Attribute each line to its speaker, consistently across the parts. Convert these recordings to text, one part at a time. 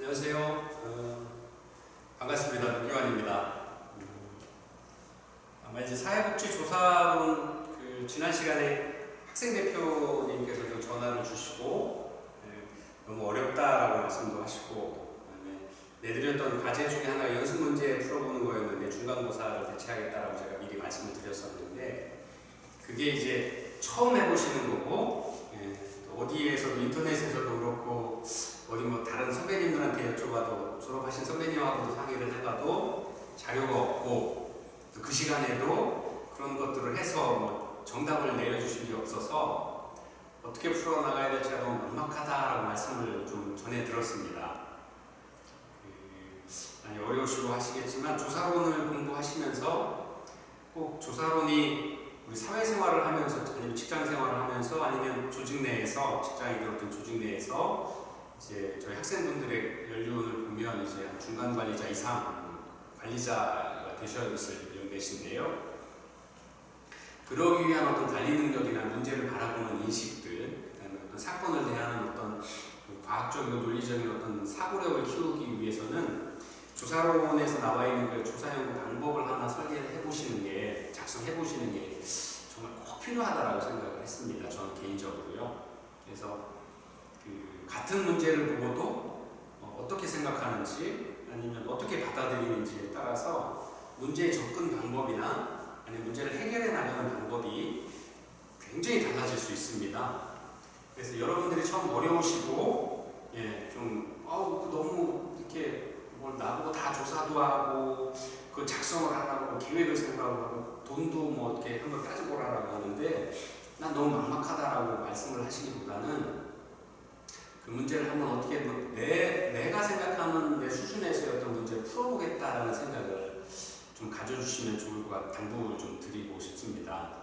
Speaker 1: 안녕하세요. 반갑습니다. 박기환입니다. 아마 이제 사회복지조사론 지난 시간에 학생 대표님께서도 전화를 주시고 너무 어렵다라고 말씀도 하시고 내드렸던 과제 중에 하나가 연습 문제 풀어보는 거였는데 중간고사를 대체하겠다라고 제가 미리 말씀을 드렸었는데 그게 이제 처음 해보시는 거고 어디에서도 인터넷에서도 그렇고 어디 뭐 다른 선배님들한테 여쭤봐도 졸업하신 선배님하고도 상의를 해봐도 자료가 없고 그 시간에도 그런 것들을 해서 뭐 정답을 내려주신 게 없어서 어떻게 풀어나가야 될지 너무 막막하다라고 말씀을 좀 전해 들었습니다. 많이 어려우시고 하시겠지만 조사론을 공부하시면서 꼭 조사론이 우리 사회생활을 하면서 아니면 직장생활을 하면서 아니면 조직 내에서 직장이든 어떤 조직 내에서 이제 저희 학생분들의 연륜을 보면 이제 한 중간 관리자 이상 관리자가 되셨을 연배신데요. 그러기 위한 어떤 관리 능력이나 문제를 바라보는 인식들, 그다음에 어떤 사건을 대하는 어떤 과학적이고 논리적인 어떤 사고력을 키우기 위해서는 조사론에서 나와 있는 그 조사 연구 방법을 하나 설계해 보시는 게, 작성해 보시는 게 정말 꼭 필요하다라고 생각을 했습니다. 저는 개인적으로요. 그래서 같은 문제를 보고도 어떻게 생각하는지 아니면 어떻게 받아들이는지에 따라서 문제의 접근 방법이나 아니면 문제를 해결해 나가는 방법이 굉장히 달라질 수 있습니다. 그래서 여러분들이 처음 어려우시고 좀 너무 이렇게 뭘 나보고 다 조사도 하고 그 작성을 하라고 계획을 세우라고 돈도 뭐 이렇게 한번 따지고 오라고 하는데 난 너무 막막하다라고 말씀을 하시기보다는 그 문제를 한번 어떻게 내가 생각하는 내 수준에서의 어떤 문제를 풀어보겠다라는 생각을 좀 가져주시면 좋을 것 같아요. 당부를 좀 드리고 싶습니다.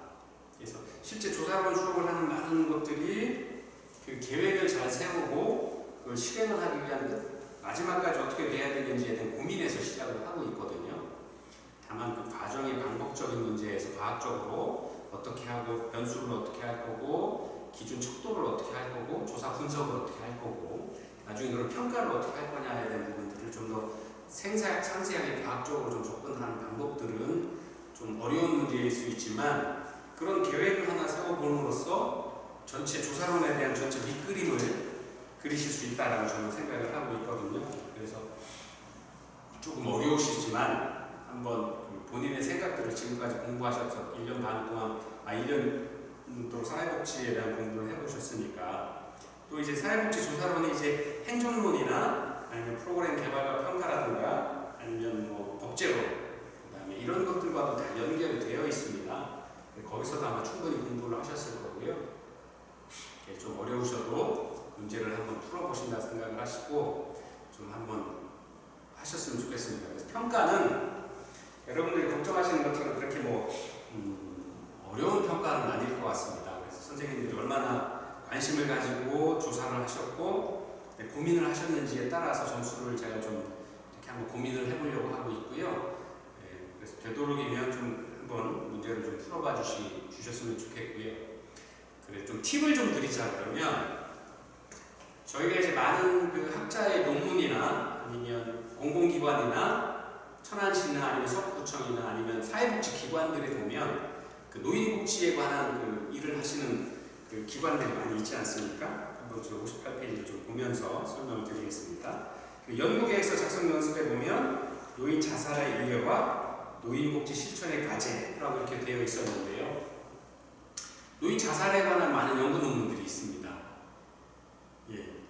Speaker 1: 그래서 실제 조사론 수업을 하는 많은 것들이 그 계획을 잘 세우고 그걸 실행을 하기 위한 마지막까지 어떻게 해야 되는지에 대한 고민에서 시작을 하고 있거든요. 다만 그 과정의 방법적인 문제에서 과학적으로 어떻게 하고 변수를 어떻게 할 거고 기준 척도를 어떻게 할 거고 조사 분석을 어떻게 할 거고 나중에 그런 평가를 어떻게 할 거냐에 대한 부분들을 좀 더 상세하게 과학적으로 좀 접근하는 방법들은 좀 어려운 문제일 수 있지만 그런 계획을 하나 세워봄으로써 전체 조사론에 대한 전체 밑그림을 그리실 수 있다라고 저는 생각을 하고 있거든요. 그래서 조금 어려우시지만 한번 본인의 생각들을 지금까지 공부하셔서 1년 반 동안 1년 또 사회복지에 대한 공부를 해보셨으니까 또 이제 사회복지 조사론이 이제 행정론이나 아니면 프로그램 개발과 평가라든가 아니면 뭐 법제론 그다음에 이런 것들과도 다 연결이 되어 있습니다. 거기서도 아마 충분히 공부를 하셨을 거고요. 좀 어려우셔도 문제를 한번 풀어보신다 생각을 하시고 좀 한번 하셨으면 좋겠습니다. 그래서 평가는 여러분들이 걱정하시는 것처럼 그렇게 어려운 평가는 아닐 것 같습니다. 그래서 선생님들이 얼마나 관심을 가지고 조사를 하셨고 고민을 하셨는지에 따라서 점수를 제가 좀 이렇게 한번 고민을 해보려고 하고 있고요. 그래서 되도록이면 좀 한번 문제를 좀 풀어봐 주셨으면 좋겠고요. 그래 좀 팁을 좀 드리자 그러면 저희가 이제 많은 그 학자의 논문이나 아니면 공공기관이나 천안시나 아니면 서구청이나 아니면 사회복지기관들에 보면 그 노인복지에 관한 그 일을 하시는 그 기관들이 많이 있지 않습니까? 한번 저 58페이지를 좀 보면서 설명을 드리겠습니다. 그 연구계획서 작성 연습에 보면 노인 자살의 인력과 노인복지 실천의 과제라고 이렇게 되어 있었는데요. 노인 자살에 관한 많은 연구 논문들이 있습니다.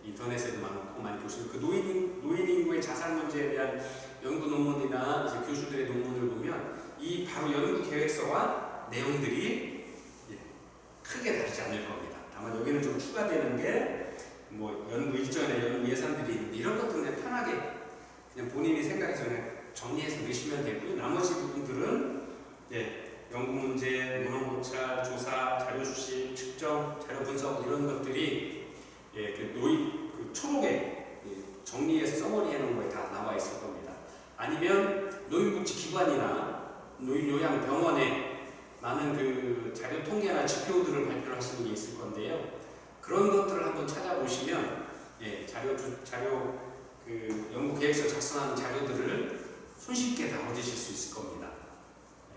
Speaker 1: 인터넷에도 많이 보시면 그 노인 인구의 자살 문제에 대한 연구 논문이나 이제 교수들의 논문을 보면 이 바로 연구 계획서와 내용들이 크게 다르지 않을 겁니다. 다만 여기는 좀 추가되는 게 뭐 연구 일정이나 연구 예산들이 있는데 이런 것들은 편하게 그냥 본인이 생각해서 그냥 정리해서 넣으시면 되고요. 나머지 부분들은 연구 문제, 문헌고찰, 조사, 자료 수집, 측정, 자료 분석 이런 것들이 그 초록에 정리해서 써머리 해놓은 거에 다 나와 있을 겁니다. 아니면 노인복지기관이나 노인요양병원에 많은 그 자료 통계나 지표들을 발표를 하시는 게 있을 건데요. 그런 것들을 한번 찾아보시면 자료 그 연구 계획서 작성한 자료들을 손쉽게 다 얻으실 수 있을 겁니다.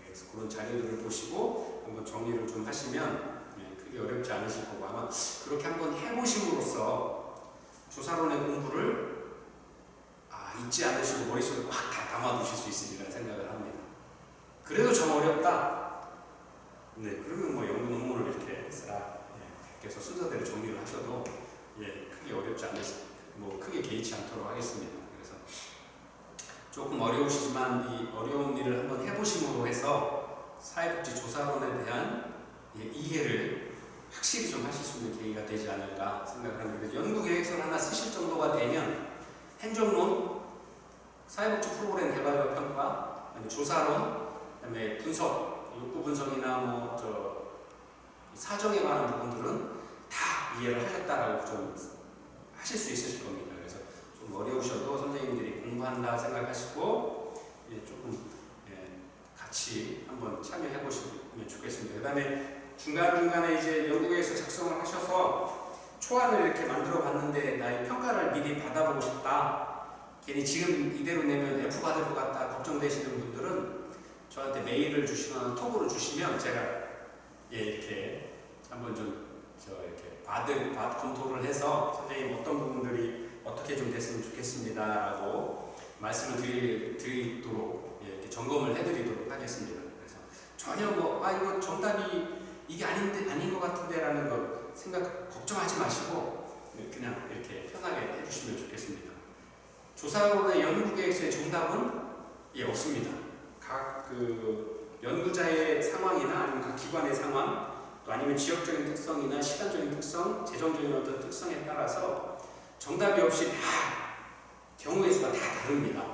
Speaker 1: 그래서 그런 자료들을 보시고 한번 정리를 좀 하시면 크게 어렵지 않으실 거고, 아마 그렇게 한번 해보심으로써 조사론의 공부를 잊지 않으시고 머릿속에 꽉 다 담아두실 수 있으리라 생각을 합니다. 그래도 좀 어렵다. 네, 그러면 뭐 연구 논문을 이렇게 싹 그래서 순서대로 정리를 하셔도 크게 어렵지 뭐 크게 개의치 않도록 하겠습니다. 그래서 조금 어려우시지만 이 어려운 일을 한번 해보심으로 해서 사회복지 조사론에 대한 이해를 확실히 좀 하실 수 있는 계기가 되지 않을까 생각을 합니다. 연구계획서를 하나 쓰실 정도가 되면 행정론, 사회복지 프로그램 개발과 평가, 그다음에 조사론, 그다음에 분석, 욕구 분석이나 사정에 관한 부분들은 다 이해를 하셨다라고 좀 하실 수 있으실 겁니다. 그래서 좀 어려우셔도 선생님들이 공부한다 생각하시고 조금 같이 한번 참여해 보시면 좋겠습니다. 그다음에 중간중간에 이제 연구계획서 작성을 하셔서 초안을 이렇게 만들어 봤는데 나의 평가를 미리 받아보고 싶다. 괜히 지금 이대로 내면 F 받을 것 같다 걱정되시는 분들은 저한테 메일을 주시거나 톡으로 주시면 제가 이렇게 한번 좀 이렇게 검토를 해서 선생님 어떤 부분들이 어떻게 좀 됐으면 좋겠습니다라고 말씀을 드리도록 이렇게 점검을 해드리도록 하겠습니다. 그래서 전혀 이거 정답이 이게 아닌 것 같은데라는 거 걱정하지 마시고 그냥 이렇게 편하게 해주시면 좋겠습니다. 조사론의 연구계획서의 정답은 없습니다. 각 연구자의 상황이나 아니면 각 기관의 상황, 또 아니면 지역적인 특성이나 시간적인 특성, 재정적인 어떤 특성에 따라서 정답이 없이 다 경우의 수가 다 다릅니다.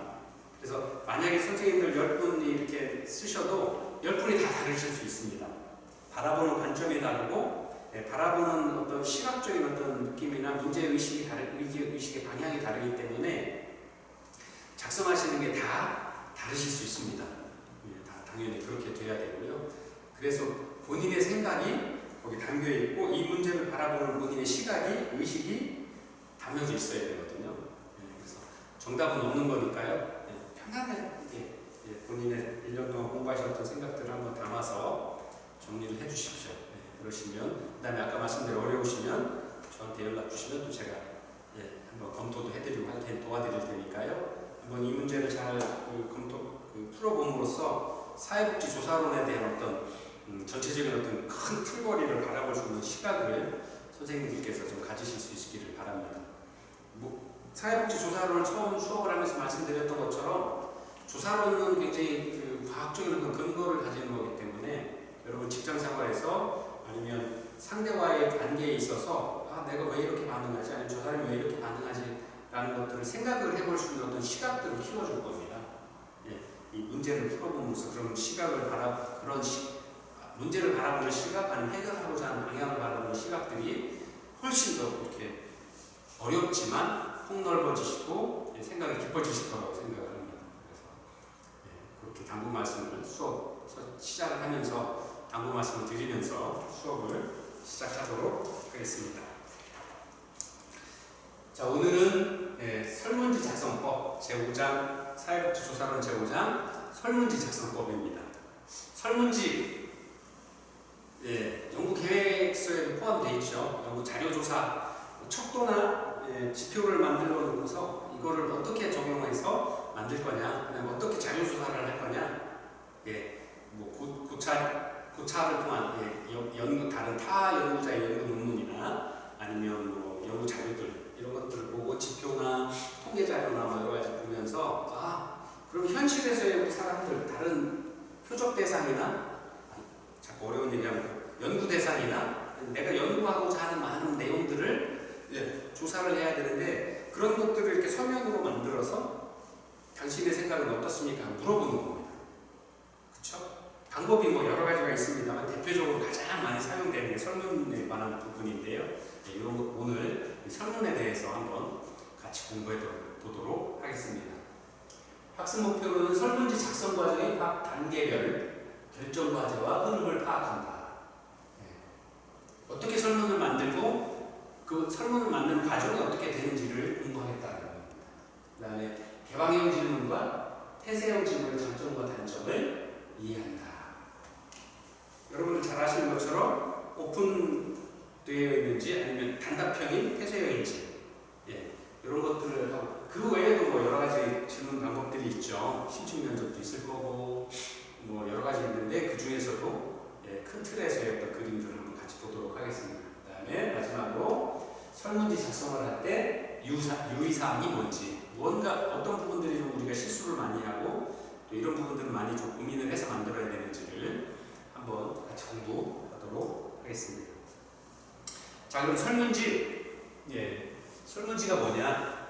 Speaker 1: 그래서 만약에 선생님들 10분이 이렇게 쓰셔도 10분이 다 다르실 수 있습니다. 바라보는 관점이 다르고 바라보는 어떤 시각적인 어떤 느낌이나 문제의식의 방향이 다르기 때문에 작성하시는 게 다 다르실 수 있습니다. 다 당연히 그렇게 돼야 되고요. 그래서 본인의 생각이 거기 담겨 있고 이 문제를 바라보는 본인의 시각이, 의식이 담겨져 있어야 되거든요. 그래서 정답은 없는 거니까요. 편안하게 본인의 1년 동안 공부하셨던 생각들을 한번 담아서 정리를 해주십시오. 그러시면, 그 다음에 아까 말씀드린 어려우시면 저한테 연락 주시면 또 제가 한번 검토도 해드리고 도와드릴 테니까요. 한번 이 문제를 잘 풀어봄으로써 사회복지 조사론에 대한 어떤 전체적인 어떤 큰 틀거리를 바라볼 수 있는 시각을 선생님들께서 좀 가지실 수 있기를 바랍니다. 사회복지 조사론을 처음 수업을 하면서 말씀드렸던 것처럼 조사론은 굉장히 과학적인 어떤 근거를 가지는 거기 때문에 여러분 직장생활에서 아니면 상대와의 관계에 있어서 내가 왜 이렇게 반응하지? 아니면 저 사람이 왜 이렇게 반응하지? 라는 것들을 생각을 해볼 수 있는 어떤 시각들을 키워줄 겁니다. 이 문제를 풀어보면서 문제를 바라보는 시각, 아니면 해결하고자 하는 방향을 바라보는 시각들이 훨씬 더 이렇게 어렵지만 폭넓어지시고 생각이 깊어지실 거라고 생각을 합니다. 그래서 그렇게 당부 말씀을 수업 시작을 하면서 당부 말씀을 드리면서 수업을 시작하도록 하겠습니다. 자, 오늘은 설문지 작성법 제5장 사회복지조사론 제5장 설문지 작성법입니다. 설문지 연구계획서에도 포함되어 있죠. 연구 자료조사 척도나 지표를 만들어 놓고서 이거를 어떻게 적용해서 만들 거냐, 그다음에 어떻게 자료조사를 할 거냐, 고차를 통한 다른 타 연구자의 연구 논문이나 아니면 연구 자료들 이런 것들을 보고 지표나 통계 자료나 여러 가지 보면서 그럼 현실에서의 우리 사람들 다른 표적 대상이나 자꾸 어려운 얘기하면 연구 대상이나 내가 연구하고자 하는 많은 내용들을 조사를 해야 되는데 그런 것들을 이렇게 서면으로 만들어서 당신의 생각은 어떻습니까? 물어보는 겁니다. 그렇죠? 방법이 여러 가지가 있습니다만 대표적으로 가장 많이 사용되는 게 설문에 관한 부분인데요. 이런 것 오늘 설문에 대해서 한번 같이 공부해 보도록 하겠습니다. 학습 목표로는 설문지 작성 과정의 각 단계별 결정 과제와 흐름을 파악한다. 어떻게 설문을 만들고 그 설문을 만드는 과정이 어떻게 되는지를 공부하겠다는 겁니다. 그 다음에 개방형 질문과 폐쇄형 질문의 장점과 단점을 이해한다. 여러분들 잘 아시는 것처럼 오픈되어 있는지 아니면 단답형인 폐쇄형인지 이런 것들을 하고, 그 외에도 뭐 여러 가지 질문 방법들이 있죠. 심층 면접도 있을 거고 뭐 여러 가지 있는데 그 중에서도 큰 틀에서의 어떤 그림들을 한번 같이 보도록 하겠습니다. 그 다음에 마지막으로 설문지 작성을 할 때 유의사항이 뭔지, 뭔가 어떤 부분들이 좀 우리가 실수를 많이 하고 또 이런 부분들은 많이 좀 고민을 해서 만들어야 되는지를 한번 같이 공부하도록 하겠습니다. 자, 그럼 설문지, 설문지가 뭐냐?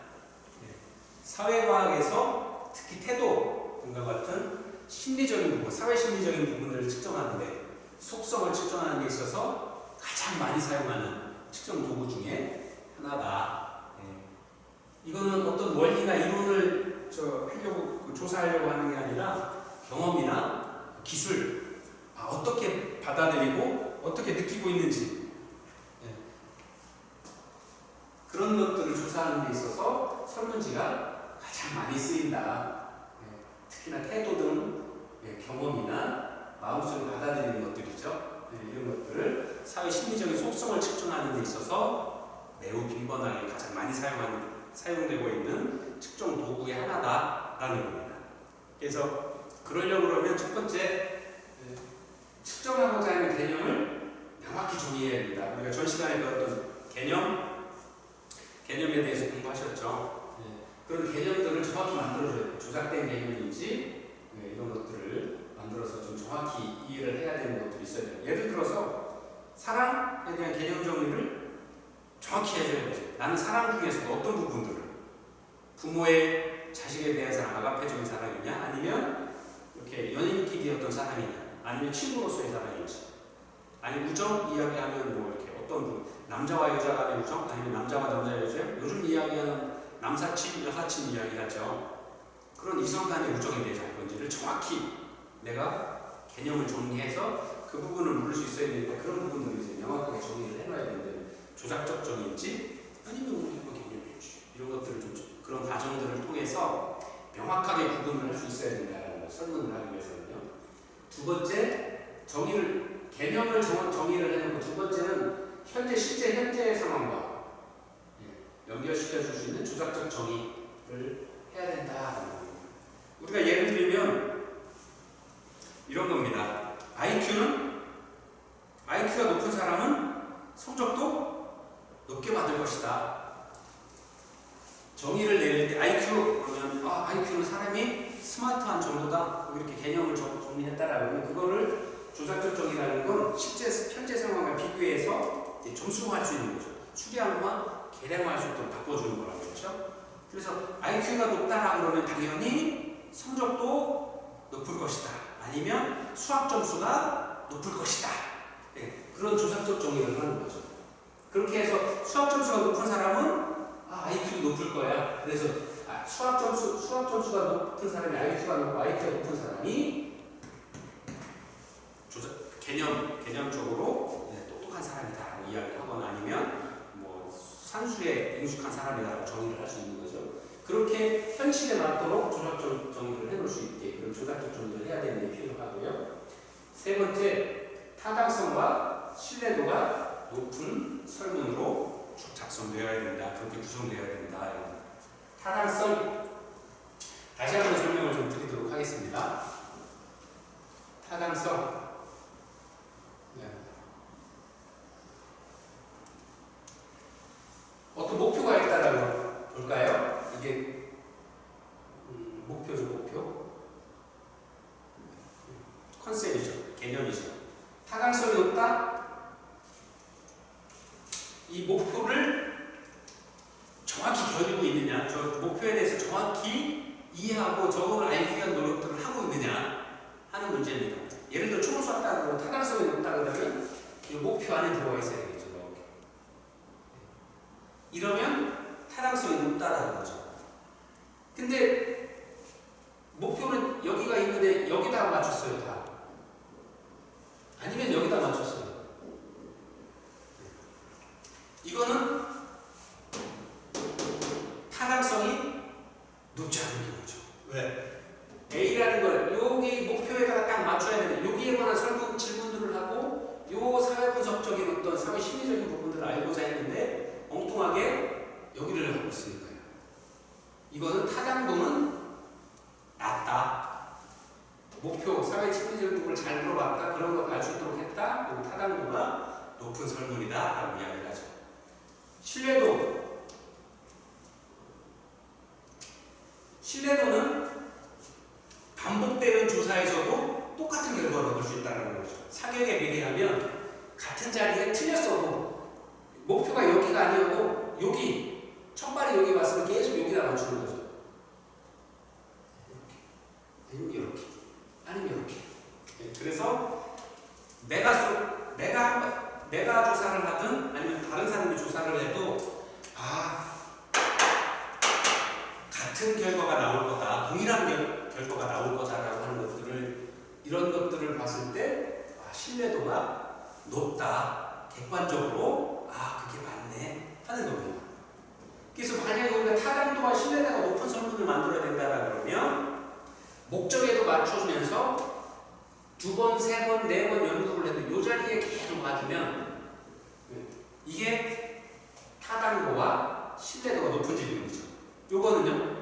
Speaker 1: 사회과학에서 특히 태도 등과 같은 심리적인 부분, 사회 심리적인 부분들을 측정하는데, 속성을 측정하는 데 있어서 가장 많이 사용하는 측정 도구 중에 하나다. 이거는 어떤 원리나 이론을 하려고 조사하려고 하는 게 아니라 경험이나 기술, 어떻게 받아들이고 어떻게 느끼고 있는지 그런 것들을 조사하는 데 있어서 설문지가 가장 많이 쓰인다. 특히나 태도 등 경험이나 마음속에 받아들이는 것들이죠. 이런 것들을 사회 심리적인 속성을 측정하는 데 있어서 매우 빈번하게 가장 많이 사용되고 있는 측정 도구의 하나다라는 겁니다. 그래서 그러려고 그러면 첫 번째, 측정하고자 하는 개념을 명확히 정의해야 됩니다. 우리가 전 시간에 배웠던 개념에 대해서 공부하셨죠. 그런 개념들을 정확히 만들어줘야 돼요. 조작된 개념인지 이런 것들을 만들어서 좀 정확히 이해를 해야 되는 것들이 있어야 돼요. 예를 들어서 사랑에 대한 개념 정리를 정확히 해줘야 돼요. 나는 사랑 중에서도 어떤 부분들을, 부모의 자식에 대한 사랑, 아가페적인 사랑이냐, 아니면 이렇게 연인끼리 어떤 사랑이냐, 아니면 친구로서의 사랑인지, 아니면 우정 이야기하면 뭐 이렇게 어떤 부분, 남자와 여자 간의 우정, 아니면 남자와 남자 여자, 요즘 이야기하는 남사친, 여사친 이야기하죠. 그런 이성 간의 우정에 대해서 할 건지를 정확히 내가 개념을 정리해서 그 부분을 물을 수 있어야 되니까 그런 부분들을 이제 명확하게 정리를 해놔야 되는데, 조작적 정의인지 아니면 우리 개념인지 이런 것들을 좀 그런 과정들을 통해서 명확하게 구분을 할 수 있어야 된다는 걸 설문을 하기 위해서는요. 두 번째, 개념을 정의를 해놓고, 두 번째는 실제 현재의 상황과 연결시켜 줄 수 있는 조작적 정의를 해야 된다는 겁니다. 우리가 예를 들면 이런 겁니다. IQ가 높은 사람은 성적도 높게 받을 것이다. 정의를 내릴 때 IQ 그러면 IQ는 사람이 스마트한 정도다. 이렇게 개념을 정리했다라고, 그거를 조작적 정의라는 건 실제 현재 상황과 비교해서 점수화할 수 있는 거죠. 추량화, 계량화할 수 있도록 바꿔주는 거라고 그렇죠. 그래서 IQ가 높다라고 그러면 당연히 성적도 높을 것이다. 아니면 수학 점수가 높을 것이다. 그런 조작적 정의를 하는 거죠. 그렇게 해서 수학 점수가 높은 사람은 IQ도 높을 거야. 그래서 수학 점수가 높은 사람이 IQ가 높고 IQ가 높은 사람이 개념적으로 똑똑한 사람이다라고 이야기를 하거나, 아니면 뭐 산수에 익숙한 사람이다라고 정의를 할 수 있는 거죠. 그렇게 현실에 맞도록 조작적 정의를 해놓을 수 있게 그런 조작적 정의를 해야 되는 게 필요하고요. 세 번째, 타당성과 신뢰도가 높은 설문으로 작성되어야 된다. 그렇게 구성되어야 된다. 타당성, 다시 한번 설명을 좀 드리도록 하겠습니다. 타당성, 어떤 목표가 있다라고 볼까요? 이게 목표죠, 목표. 컨셉이죠, 개념이죠. 타당성이 높다. 이 목표를 정확히 겨루고 있느냐, 저 목표에 대해서 정확히 이해하고 저걸 알기 위한 노력들을 하고 있느냐 하는 문제입니다. 예를 들어 총을 쐈다고 타당성이 높다 그러면 이 목표 안에 들어가 있어야 되겠죠. 이러면 타당성이 높다라는 거죠. 근데 목표는 여기가 있는데 여기다 맞췄어요, 다. 아니면 여기다 맞췄어요. 이거는 타당성이 알고자 했는데 엉뚱하게 여기를 하고 있으니까요. 이거는 타당도는 낮다. 목표, 사회 침리적인 잘 물어봤다. 그런 걸 알 수 있도록 했다. 그리고 타당도가 높은 설문이다. 라고 이야기를 하죠. 신뢰도는 반복되는 조사에서도 똑같은 결과를 얻을 수 있다는 거죠. 사격에 비례하면 같은 자리에 틀렸어도 목표가 여기가 아니어도 여기 첫 발이 여기 왔으면 계속 여기다 맞추는 거죠. 아니면 이렇게, 아니면 이렇게. 그래서 내가 조사를 하든 아니면 다른 사람이 조사를 해도 같은 결과가 나올 거다, 동일한 결과가 나올 거다라고 하는 것들을, 이런 것들을 봤을 때 신뢰도가 높다, 객관적으로 그게 맞네 하는 겁니다. 그래서 만약에 우리가 타당도와 신뢰도가 높은 설문을 만들어야 된다 그러면 목적에도 맞춰주면서 2번, 3번, 4번 연구를 해도 이 자리에 계속 와주면 이게 타당도와 신뢰도가 높은 질문이죠. 요거는요,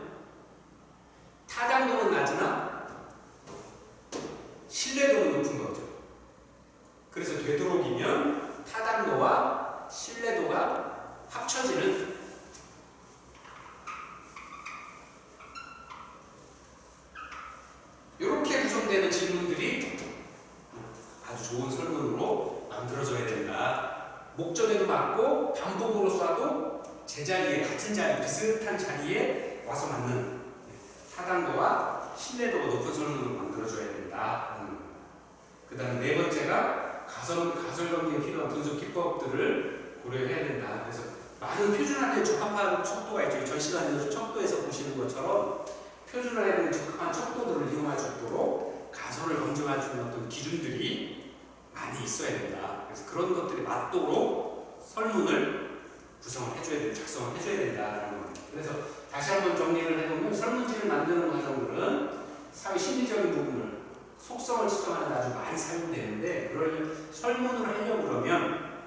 Speaker 1: 타당도는 낮으나 신뢰도는 높은 거죠. 그래서 되도록이면 타당도와 신뢰도가 합쳐지는 이렇게 구성되는 질문들이 아주 좋은 설문으로 만들어져야 된다. 목적에도 맞고 반복으로 쏴도 제자리에, 같은 자리, 비슷한 자리에 와서 맞는 타당도와 신뢰도가 높은 설문으로 만들어줘야 된다. 그 다음에 네 번째가 가설관계에 필요한 분석 기법들을 고려해야 된다. 그래서 많은 표준화된 적합한 척도가 있죠. 전 시간에 척도에서 보시는 것처럼 표준화된 적합한 척도들을 이용할 수 있도록 가설을 검증할 수 있는 어떤 기준들이 많이 있어야 된다. 그래서 그런 것들이 맞도록 설문을 구성을 해줘야 된다, 작성을 해줘야 된다라는 겁니다. 그래서 다시 한번 정리를 해보면 설문지를 만드는 과정들은 사회 심리적인 부분을, 속성을 측정하는 데 아주 많이 사용되는데, 그걸 설문을 하려고 그러면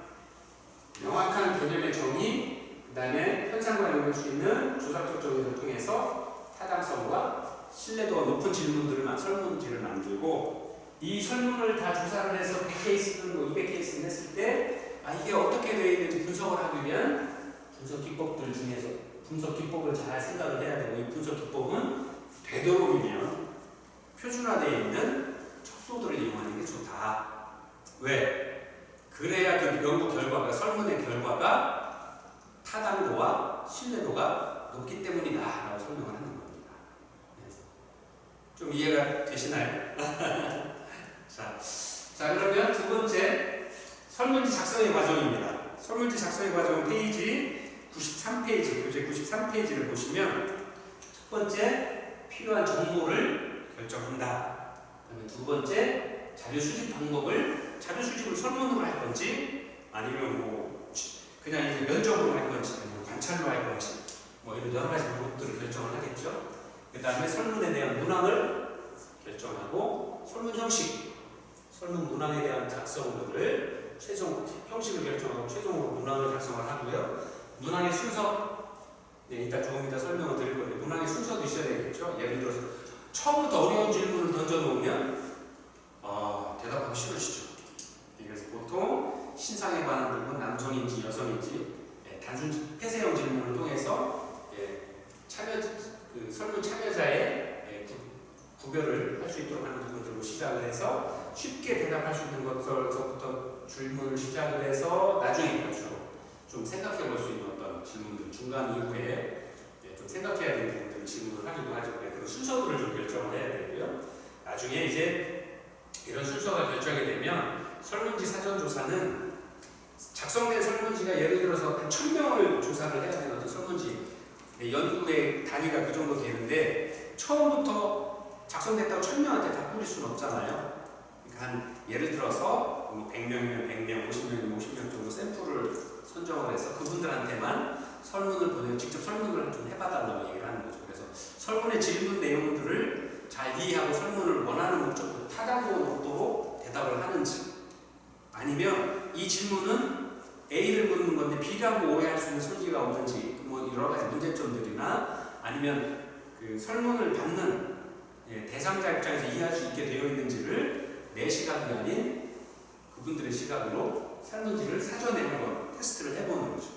Speaker 1: 명확한 개념의 정의, 그 다음에 현상과 연결할 수 있는 조사적 정의를 통해서 타당성과 신뢰도가 높은 질문들을 설문지를 만들고, 이 설문을 다 조사를 해서 100케이스든 200케이스든 했을 때 이게 어떻게 되어 있는지 분석을 하기 위한 분석 기법들 중에서 분석 기법을 잘 생각을 해야 되고, 이 분석 기법은 되도록이면 표준화되어 있는 척도들을 이용하는 게 좋다. 왜? 그래야 그 연구 결과가, 설문의 결과가 타당도와 신뢰도가 높기 때문이다 라고 설명을 하는 겁니다. 좀 이해가 되시나요? 자, 그러면 두 번째, 설문지 작성의 과정입니다. 설문지 작성의 과정은 페이지 93페이지, 교재 93페이지를 보시면 첫 번째, 필요한 정보를 결정한다. 그다음에 두 번째, 자료 수집 방법을, 자료 수집을 설문으로 할 건지 아니면 그냥 이제 면접으로 할 건지 아니면 관찰로 할 건지 이런 여러 가지 방법들을 결정을 하겠죠. 그 다음에 설문에 대한 문항을 결정하고, 설문 형식, 설문 문항에 대한 작성들을 최종 형식을 결정하고 최종으로 문항을 작성을 하고요. 문항의 순서, 이따 조금 이따 설명을 드릴 건데 문항의 순서도 있어야 되겠죠. 예를 들어서 처음부터 어려운 질문을 던져놓으면 대답하기 싫으시죠. 그래서 보통 신상에 관한 부분, 남성인지 여성인지 단순 폐쇄형 질문을 통해서 설문 참여자의 구별을 할 수 있도록 하는 부분들로 시작을 해서 쉽게 대답할 수 있는 것서부터 질문을 시작을 해서 나중에 갈수록 좀 생각해 볼 수 있는 어떤 질문들, 중간 이후에 좀 생각해야 되는 부분들을 질문을 하기도 하죠. 그런 순서들을 좀 결정을 해야 되고요. 나중에 이제 이런 순서가 결정이 되면 설문지 사전조사는 작성된 설문지가 예를 들어서 한 1000명을 조사를 해야 되는 어떤 설문지 연구의 단위가 그 정도 되는데 처음부터 작성됐다고 1000명한테 다 뿌릴 수는 없잖아요. 그러니까 예를 들어서 100명이면 100명, 50명이면 50명 정도 샘플을 선정을 해서 그분들한테만 설문을 보내고 직접 설문을 좀 해봐달라고 얘기를 하는 거죠. 그래서 설문의 질문 내용들을 잘 이해하고 설문을 원하는 목적으로 타당도 높도록 대답을 하는지, 아니면 이 질문은 A를 묻는 건데 B라고 오해할 수 있는 소지가 없는지 뭐 여러 가지 문제점들이나 아니면 그 설문을 받는 대상자 입장에서 이해할 수 있게 되어 있는지를 내 시각이 아닌 그분들의 시각으로 설문지를 사전에 한번 테스트를 해보는 거죠.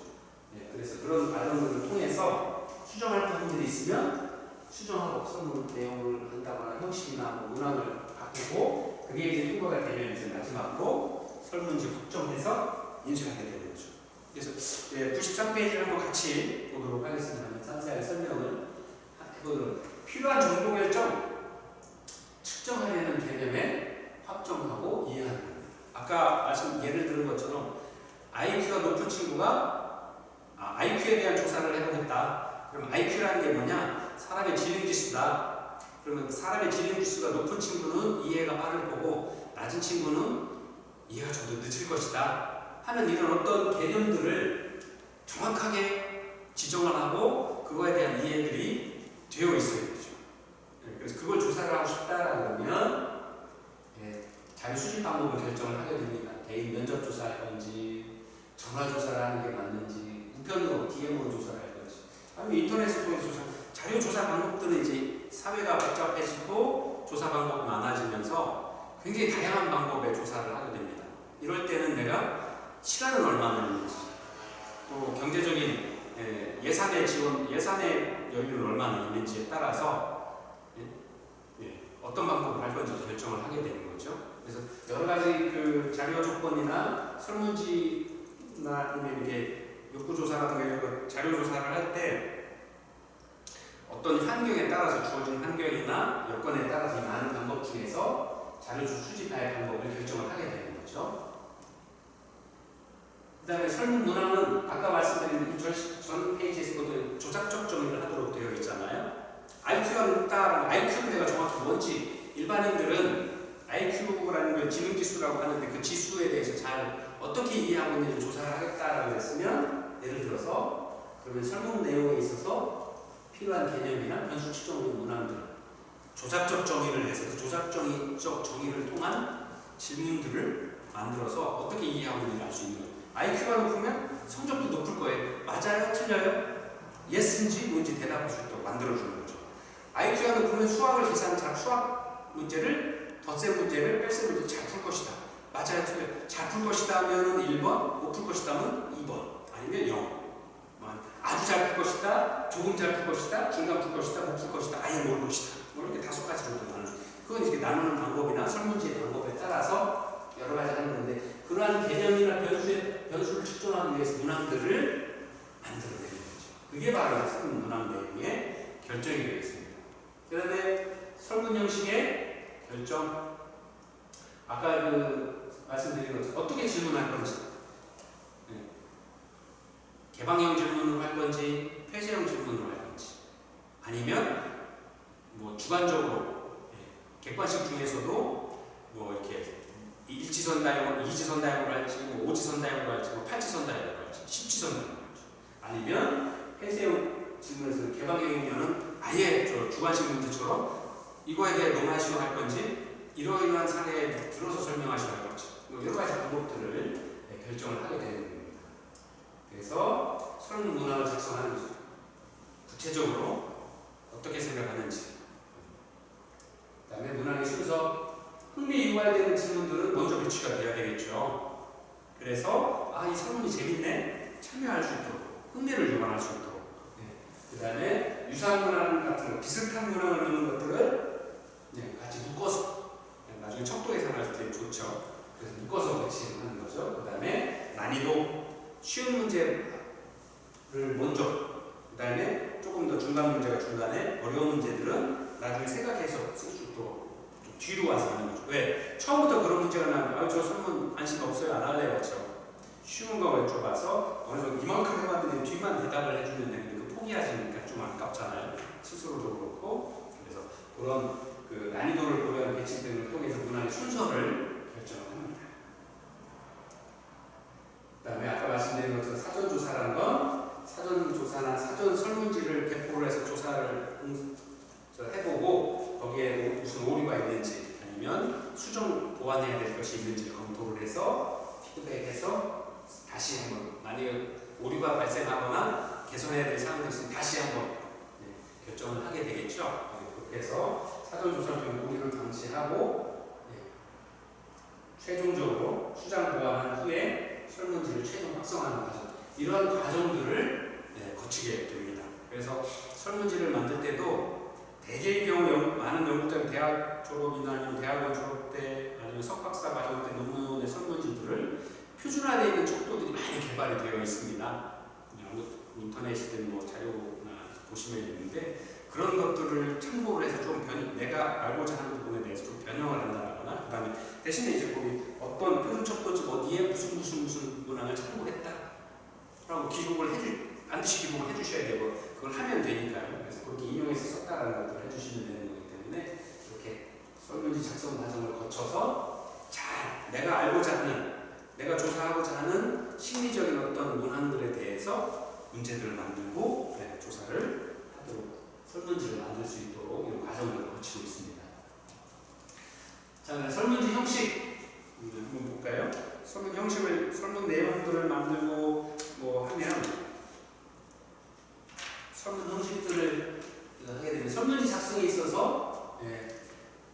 Speaker 1: 그래서 그런 과정들을 통해서 수정할 부분들이 있으면 수정하고 설문 내용을 한다거나 형식이나 뭐 문항을 바꾸고 그게 이제 통과가 되면 이제 마지막으로 설문지 확정해서 인쇄하게 되는 거죠. 그래서 93페이지를 한번 같이 보도록 하겠습니다. 상세하게 설명을 해보도록 필요한 정보 결정 측정하려는 개념에 확정하고 이해하는 겁니다. 아까 예를 들은 것처럼 IQ가 높은 친구가 IQ에 대한 조사를 해보겠다. 그럼 IQ라는 게 뭐냐? 사람의 지능지수다. 그러면 사람의 지능지수가 높은 친구는 이해가 빠를 거고 낮은 친구는 이해가 좀 더 늦을 것이다 하는 이런 어떤 개념들을 정확하게 지정을 하고 그거에 대한 이해들이 되어 있어야 되죠. 그래서 그걸 조사를 하고 싶다라면 자료 수집 방법을 결정을 하게 됩니다. 개인 면접 조사할 건지 전화 조사를 하는 게 맞는지 우편으로 DM으로 조사를 할 건지 아니면 인터넷을 통해서 자료 조사 방법들은 이제 사회가 복잡해지고 조사 방법이 많아지면서 굉장히 다양한 방법의 조사를 하게 됩니다. 이럴 때는 내가 시간은 얼마나 있는지 또 경제적인 예산의 지원, 예산의 여유는 얼마나 있는지에 따라서 어떤 방법을 할 건지 결정을 하게 되는 거죠. 그래서 여러 가지 그 자료 조건이나 설문지나 아니면 이렇게 욕구조사 같은 거 자료 조사를 할 때 어떤 환경에 따라서 주어진 환경이나 여건에 따라서 많은 방법 중에서 자료 수집할 방법을 결정을 하게 되는 거죠. 그 다음에 설문 문항은 아까 말씀드린 전 페이지에서 보던 조작적 정의를 하도록 되어 있잖아요. IQ가 높다라는 IQ는 내가 정확히 뭔지 일반인들은 IQ라는 걸 지능지수라고 하는데 그 지수에 대해서 잘 어떻게 이해하고 있는지 조사를 하겠다라고 했으면 예를 들어서 그러면 설문 내용에 있어서 필요한 개념이나 변수 측정의 문항들 조작적 정의를 해서 그 조작적 정의를 통한 질문들을 만들어서 어떻게 이해하고 있는지 알 수 있는 거예요. IQ가 높으면 성적도 높을 거예요. 맞아요? 틀려요? 예스인지 뭔지 대답할 수 있도록 만들어주는 거죠. IQ가 높으면 수학을 수학 문제를 덧셈 문제를 뺄셈 문제를 잘 풀 것이다. 맞아요? 틀려요? 잘 풀 것이다 하면 1번, 못 풀 것이다 하면 2번, 아니면 0. 아주 잘 풀 것이다, 조금 잘 풀 것이다, 중간 풀 것이다, 못 풀 것이다, 아예 모를 것이다. 뭐 이렇게 5가지 정도 나누죠. 그건 이렇게 나누는 방법이나 설문지의 방법에 따라서 여러 가지 하는 건데 그러한 개념이나 변수를 측정하기 위해서 문항들을 만들어내는 거죠. 그게 바로 설문 문항 내용의 결정이 되어 있습니다. 그 다음에 설문 형식의 결정. 아까 말씀드린 것처럼 어떻게 질문할 건지, 개방형 질문으로 할 건지, 폐쇄형 질문으로 할 건지, 아니면 뭐 주관적으로 객관식 중에서도 뭐 이렇게 일지선 다형으로, 이지선 다형으로 할지, 뭐 오지선 다형으로 할지, 뭐 팔지선 다형으로 할지, 십지선 다형으로 할지, 아니면 폐쇄형 질문에서 개방형이면은 아예 주관식 문제처럼 이거에 대해 논하시오 할 건지, 이러이러한 사례에 들어서 설명하시오 할 건지, 여러 가지 방법들을 결정을 하게 되는 겁니다. 그래서 설문 문항을 작성하는 거죠. 구체적으로 어떻게 생각하는지. 그 다음에 문항의 순서. 흥미 유발되는 질문들은 먼저 배치가 돼야 되겠죠. 그래서 이 설문이 재밌네, 참여할 수 있도록, 흥미를 유발할 수 있도록. 그 다음에 유사한 문항 같은 거, 비슷한 문항을 넣는 것들을 같이 묶어서 나중에 척도 계산할 때 좋죠. 그래서 묶어서 배치하는 거죠. 그 다음에 난이도, 쉬운 문제를 먼저, 그 다음에 조금 더 중간 문제가 중간에, 어려운 문제들은 나중에 생각해서 쓸 수 있도록 좀 뒤로 와서 하는 거죠. 왜? 처음부터 그런 문제가 나면 저 설문 관심 없어요, 안 할래요, 그렇죠? 쉬운 거 여쭤봐서 어느 정도 이만큼 해봤더니 뒤만 대답을 해주면 되는데 그 포기하시니까 좀 아깝잖아요. 스스로도 그렇고. 그래서 그런 그 난이도를 고려한 배치 등을 통해서 문항의 순서를 결정합니다. 그 다음에 아까 말씀드린 것처럼 사전조사라는 건 사전조사나 사전 설문지를 배포를 해서 조사를 해보고 거기에 무슨 오류가 있는지 아니면 수정 보완해야 될 것이 있는지 검토를 해서 피드백해서 다시 한번 만약에 오류가 발생하거나 개선해야 될 사항들이 있으면 다시 한번 결정을 하게 되겠죠. 그렇게 해서 사전조사 중에 오류를 방지하고 최종적으로 수장 보완한 후에 설문지를 최종 확성하는 과정, 이러한 과정들을 거치게 됩니다. 그래서 설문지를 만들 때도 대개의 경우 많은 연구자들이 대학 졸업이나 아니면 대학원 졸업 때 아니면 석박사 과정 때 논문의 설문지들을 표준화되어 있는 척도들이 많이 개발이 되어 있습니다. 인터넷이든 뭐 자료나 보시면 있는데 그런 것들을 참고를 해서 좀 내가 알고자 하는 부분에 대해서 좀 변형을 한다거나 그 다음에 대신에 이제 거기 어떤 표준 척도집 어디에 무슨 문항을 참고했다 라고 반드시 기록을 해주셔야 되고 그걸 하면 되니까요. 그래서 그렇게 인용해서 썼다라는 것들을 해주시면 되는 거기 때문에 이렇게 설문지 작성 과정을 거쳐서 잘 내가 알고자 하는 내가 조사하고자 하는 심리적인 어떤 문항들에 대해서 문제들을 만들고 조사를 하도록 설문지를 만들 수 있도록 이런 과정을 거치고 있습니다. 자, 설문지 형식 한번 볼까요? 설문 형식을 설문 내용들을 만들고 뭐 하면 설문 형식들을 하게 되면 설문지 작성에 있어서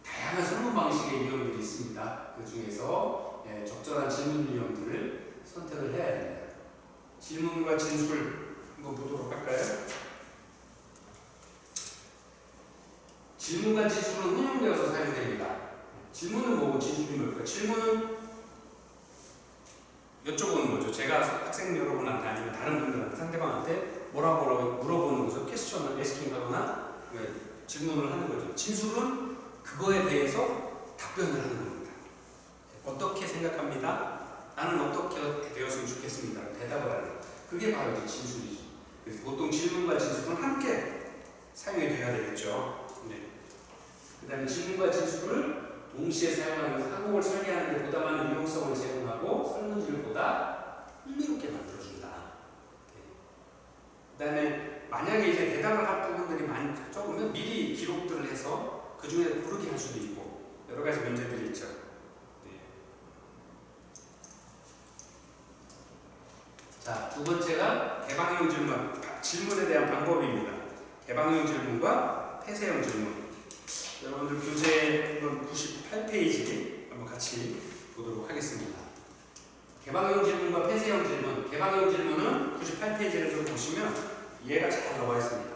Speaker 1: 다양한 설문 방식의 유형들이 있습니다. 그 중에서 적절한 질문 유형들을 선택을 해야 됩니다. 질문과 진술 한번 보도록 할까요? 질문과 진술은 혼용되어서 사용됩니다. 질문은 뭐고 진술이 뭘까? 질문은 여쭤보는 거죠. 제가 학생 여러분한테 아니면 다른 분들한테 상대방한테 뭐라고 물어보는 거죠. 퀘스천을 에스킹 하거나 질문을 하는 거죠. 진술은 그거에 대해서 답변을 하는 겁니다. 어떻게 생각합니다? 나는 어떻게 되었으면 좋겠습니다. 대답을 하는 거. 그게 바로 이제 진술이죠. 그래서 보통 질문과 진술은 함께 사용이 돼야 되겠죠. 그 다음에 질문과 진술을 동시에 사용하면서 항목을 설계하는 데 보다 많은 유용성을 제공하고 설문지를 보다 흥미롭게 만들어준다. 그 다음에 만약에 이제 대답을 할 부분들이 적으면 미리 기록들을 해서 그 중에 고르게 할 수도 있고 여러 가지 문제들이 있죠. 자, 두 번째가 개방형 질문, 질문에 대한 방법입니다. 개방형 질문과 폐쇄형 질문. 여러분들 교재 98페이지 한번 같이 보도록 하겠습니다. 개방형 질문과 폐쇄형 질문. 개방형 질문은 98페이지를 좀 보시면 이해가 잘 나와 있습니다.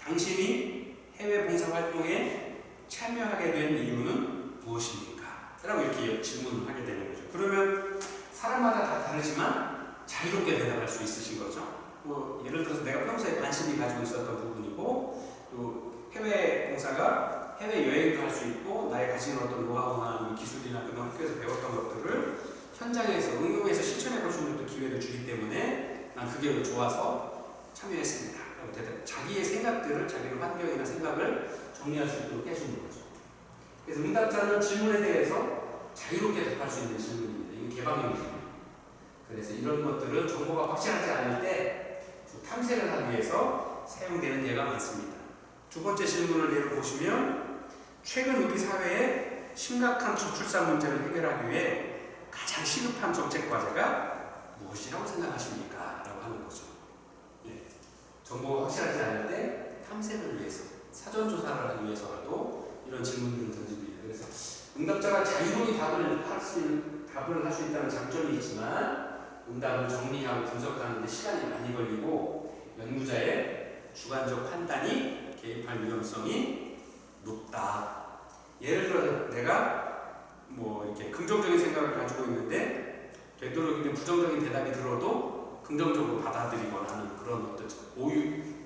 Speaker 1: 당신이 해외 봉사 활동에 참여하게 된 이유는 무엇입니까? 라고 이렇게 질문을 하게 되는 거죠. 그러면 사람마다 다 다르지만 자유롭게 대답할 수 있으신 거죠. 뭐 예를 들어서 내가 평소에 관심이 가지고 있었던 부분이고 또 해외 봉사가 해외 여행도 할 수 있고 나의 가진 어떤 노하우나 아니면 기술이나 그런 학교에서 배웠던 것들을 현장에서 응용해서 실천해 볼 수 있는 기회를 주기 때문에 난 그게 좋아서 참여했습니다. 자기의 생각들을 자기의 환경이나 생각을 정리할 수 있도록 해주는 거죠. 그래서 응답자는 질문에 대해서 자유롭게 답할 수 있는 질문입니다. 이게 개방형 질문. 그래서 이런 것들은 정보가 확실하지 않을 때 탐색을 하기 위해서 사용되는 예가 많습니다. 두 번째 질문을 예를 보시면 최근 우리 사회의 심각한 저출산 문제를 해결하기 위해 가장 시급한 정책 과제가 무엇이라고 생각하십니까? 라고 하는 거죠. 정보가 확실하지 않을 때 탐색을 위해서 사전조사를 하기 위해서라도 이런 질문들을 던집니다. 그래서 응답자가 자유로이 답을 할 수 있다는 장점이 있지만 응답을 정리하고 분석하는 데 시간이 많이 걸리고 연구자의 주관적 판단이 개입할 위험성이 높다. 예를 들어서 내가 뭐 이렇게 긍정적인 생각을 가지고 있는데 되도록이면 부정적인 대답이 들어도 긍정적으로 받아들이거나 하는 그런 어떤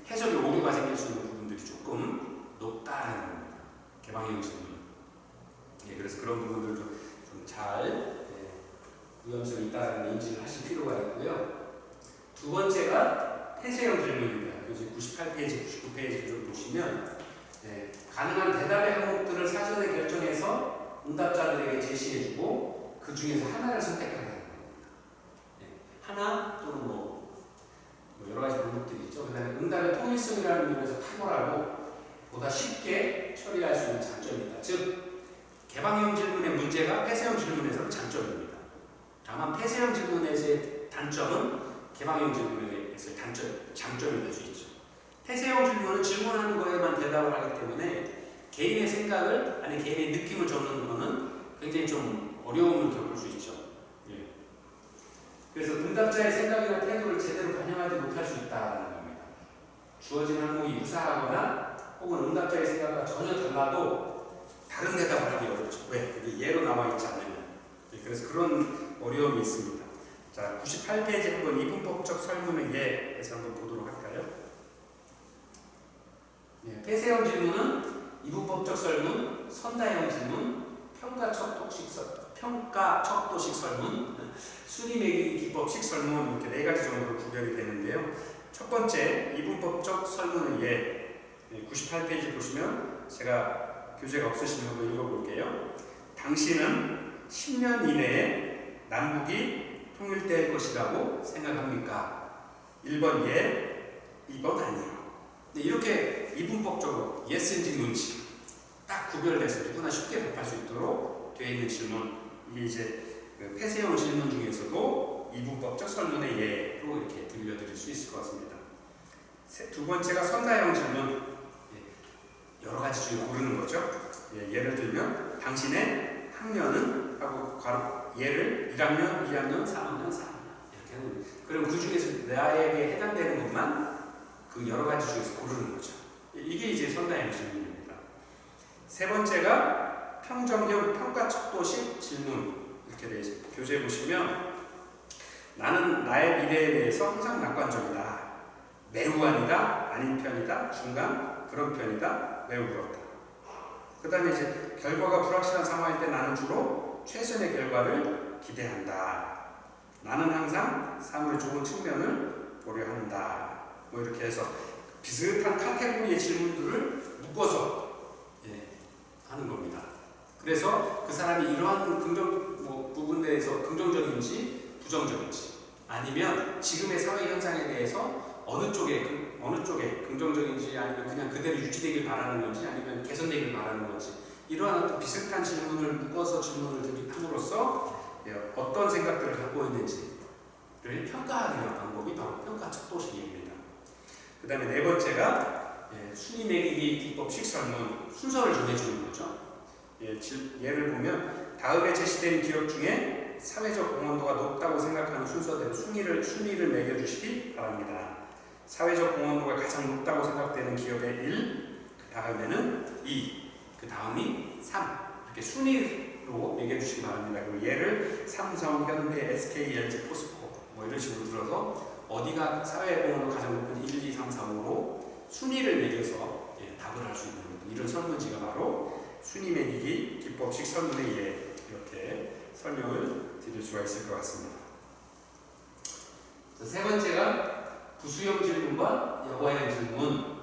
Speaker 1: 해석에 오류가 생길 수 있는 부분들이 조금 높다라는 겁니다. 개방형 질문. 그래서 그런 부분들도 좀 잘 위험성이 있다는 인지를 하실 필요가 있고요. 두 번째가 폐쇄형 질문입니다. 98페이지, 99페이지를 좀 보시면 가능한 대답의 항목들을 사전에 결정해서 응답자들에게 제시해주고 그 중에서 하나를 선택하게 하는 겁니다. 하나 또는 뭐 여러 가지 방법들이 있죠. 그 다음에 응답의 통일성이라는 면에서 탁월하고 보다 쉽게 처리할 수 있는 장점이다. 즉 개방형 질문의 문제가 폐쇄형 질문에서는 장점입니다. 다만 폐쇄형 질문에서의 단점은 개방형 질문에서의 장점이 될 수 있죠. 폐쇄형 질문은 질문하는 거에만 대답을 하기 때문에 개인의 생각을 아니 개인의 느낌을 적는 거는 굉장히 좀 어려움을 겪을 수 있죠. 예. 그래서 응답자의 생각이나 태도를 제대로 반영하지 못할 수 있다는 겁니다. 주어진 항목이 유사하거나 혹은 응답자의 생각과 전혀 달라도 다른 대답을 하기 어렵죠. 왜? 이게 예로 나와 있지 않으면. 예. 그래서 그런 어려움이 있습니다. 자, 98페이지 한번 이분법적 설문의 예에서 한번 보도록 할까요? 예, 폐쇄형 질문은 이분법적 설문, 선다형 질문, 평가 척도식 설문, 순위 매기기 기법식 설문 이렇게 네 가지 정도로 구별이 되는데요. 첫 번째 이분법적 설문의 예, 98페이지 보시면 제가 교재가 없으시면 한번 읽어볼게요. 당신은 10년 이내에 남북이 통일될 것이라고 생각합니까? 1번 예, 2번 아니요. 네, 이렇게 이분법적으로 예스인지 노인지 딱 구별돼서 누구나 쉽게 답할 수 있도록 되어 있는 질문. 이게 이제 그 폐쇄형 질문 중에서도 이분법적 설문의 예로 이렇게 들려드릴 수 있을 것 같습니다. 두 번째가 선다형 질문. 여러 가지 중에 고르는 거죠. 예를 들면 당신의 학년은 하고 예를 1학년, 2학년, 3학년, 4학년 이렇게 하는. 그럼 그 중에서 나에게 해당되는 것만 그 여러 가지 중에서 고르는 거죠. 이게 이제 선다형 질문입니다. 세 번째가 평정형 평가척도식 질문 이렇게 되어 있습니다. 교재 보시면 나는 나의 미래에 대해서 항상 낙관적이다. 매우 아니다, 아닌 편이다, 중간, 그런 편이다, 매우 그렇다. 그 다음에 이제 결과가 불확실한 상황일 때 나는 주로 최선의 결과를 기대한다. 나는 항상 사물의 좋은 측면을 보려 한다. 뭐 이렇게 해서 비슷한 카테고리의 질문들을 묶어서 하는 겁니다. 그래서 그 사람이 이러한 부분에 대해서 긍정적인지 부정적인지 아니면 지금의 사회 현상에 대해서 어느 쪽에 긍정적인지 아니면 그냥 그대로 유지되길 바라는 건지 아니면 개선되길 바라는 건지 이러한 비슷한 질문을 묶어서 질문을 드림으로써 어떤 생각들을 갖고 있는지를 평가하는 방법이 바로 평가척도식입니다. 그 다음에 네 번째가 순위 매기기 기법식 설문, 순서를 정해주는 거죠. 예를 보면 다음에 제시된 기업 중에 사회적 공헌도가 높다고 생각하는 순서대로 순위를 매겨주시기 바랍니다. 사회적 공헌도가 가장 높다고 생각되는 기업의 1, 그 다음에는 2, 그 다음이 3 이렇게 순위로 매겨주시기 바랍니다. 그리고 예를 삼성, 현대, SK, LG, 포스코 뭐 이런 식으로 들어서 어디가 사회 공헌도 가장 높은 1, 2, 3, 4, 5로 순위를 매겨서 답을 할 수 있는 이런 설문지가 바로 순위 매기기 기법식 설문의 예 이렇게 설명을 드릴 수가 있을 것 같습니다. 세 번째가 부수형 질문과 여과형 질문.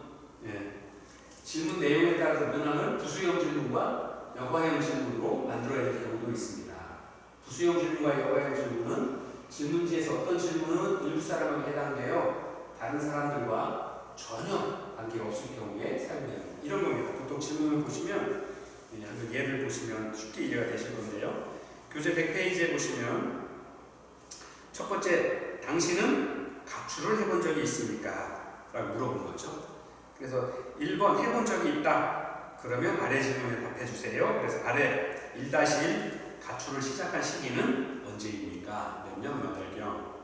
Speaker 1: 질문 내용에 따라서 문항을 부수형 질문과 여과형 질문으로 만들어야 될 경우도 있습니다. 부수형 질문과 여과형 질문은 질문지에서 어떤 질문은 일부 사람에게 해당되어 다른 사람들과 전혀 관계가 없을 경우에 사용해야 합니다. 이런 겁니다. 보통 질문을 보시면 예를 보시면 쉽게 이해가 되실 건데요. 교재 100페이지에 보시면 첫 번째, 당신은 가출을 해본 적이 있습니까? 라고 물어본 거죠. 그래서 1번 해본 적이 있다. 그러면 아래 질문에 답해 주세요. 그래서 아래 1-1 가출을 시작한 시기는 언제입니까? 몇 년, 몇 월경.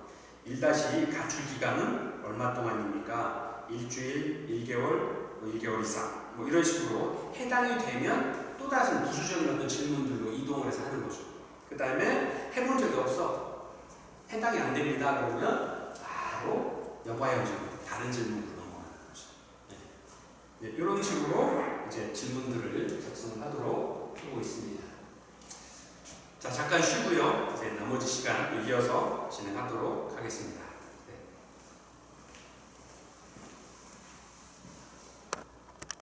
Speaker 1: 1-2 가출 기간은 얼마 동안입니까? 일주일, 1개월, 1개월 이상. 뭐 이런 식으로 해당이 되면 또다시 부수적인 어떤 질문들로 이동을 해서 하는 거죠. 그 다음에 해본 적이 없어. 해당이 안 됩니다. 그러면 바로 여과형 질문, 다른 질문으로 넘어가는 거죠. 이런 식으로 이제 질문들을 작성하도록 하고 있습니다. 자, 잠깐 쉬고요. 이제 나머지 시간 이어서 진행하도록 하겠습니다.